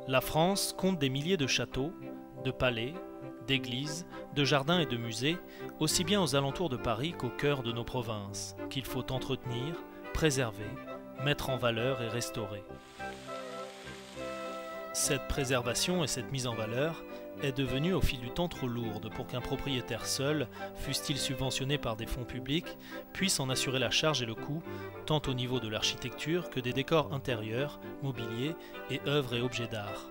La France compte des milliers de châteaux, de palais, d'églises, de jardins et de musées, aussi bien aux alentours de Paris qu'au cœur de nos provinces, qu'il faut entretenir, préserver, mettre en valeur et restaurer. Cette préservation et cette mise en valeur est devenue au fil du temps trop lourde pour qu'un propriétaire seul, fût-il subventionné par des fonds publics, puisse en assurer la charge et le coût, tant au niveau de l'architecture que des décors intérieurs, mobiliers et œuvres et objets d'art.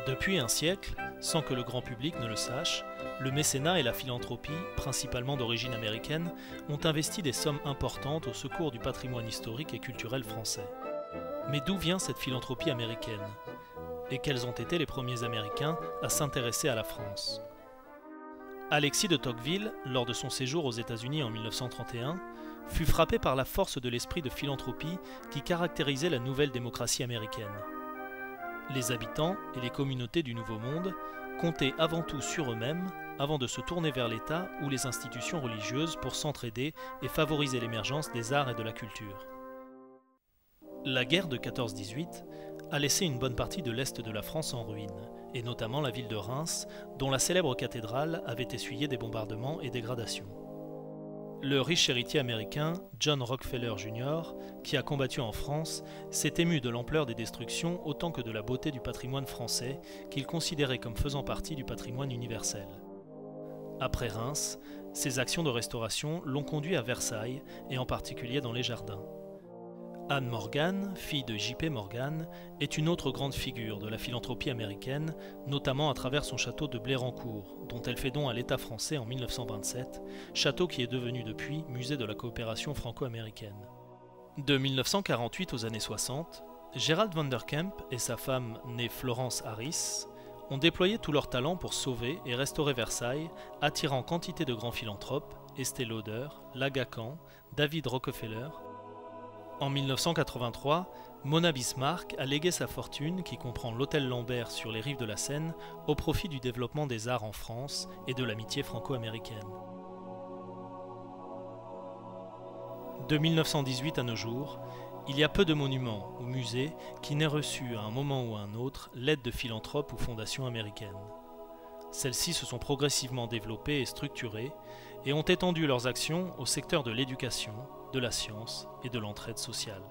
Depuis un siècle, sans que le grand public ne le sache, le mécénat et la philanthropie, principalement d'origine américaine, ont investi des sommes importantes au secours du patrimoine historique et culturel français. Mais d'où vient cette philanthropie américaine ? Et quels ont été les premiers Américains à s'intéresser à la France? Alexis de Tocqueville, lors de son séjour aux États-Unis en 1931, fut frappé par la force de l'esprit de philanthropie qui caractérisait la nouvelle démocratie américaine. Les habitants et les communautés du Nouveau Monde comptaient avant tout sur eux-mêmes avant de se tourner vers l'État ou les institutions religieuses pour s'entraider et favoriser l'émergence des arts et de la culture. La guerre de 14-18 a laissé une bonne partie de l'est de la France en ruine, et notamment la ville de Reims, dont la célèbre cathédrale avait essuyé des bombardements et dégradations. Le riche héritier américain John Rockefeller Jr., qui a combattu en France, s'est ému de l'ampleur des destructions autant que de la beauté du patrimoine français, qu'il considérait comme faisant partie du patrimoine universel. Après Reims, ses actions de restauration l'ont conduit à Versailles, et en particulier dans les jardins. Anne Morgan, fille de J.P. Morgan, est une autre grande figure de la philanthropie américaine, notamment à travers son château de Blérancourt, dont elle fait don à l'État français en 1927, château qui est devenu depuis musée de la coopération franco-américaine. De 1948 aux années 60, Gerald Vanderkemp et sa femme, née Florence Harris, ont déployé tout leur talent pour sauver et restaurer Versailles, attirant quantité de grands philanthropes, Estée Lauder, Laga-Khan, David Rockefeller. En 1983, Mona Bismarck a légué sa fortune, qui comprend l'hôtel Lambert sur les rives de la Seine, au profit du développement des arts en France et de l'amitié franco-américaine. De 1918 à nos jours, il y a peu de monuments ou musées qui n'aient reçu à un moment ou à un autre l'aide de philanthropes ou fondations américaines. Celles-ci se sont progressivement développées et structurées et ont étendu leurs actions au secteur de l'éducation, de la science et de l'entraide sociale.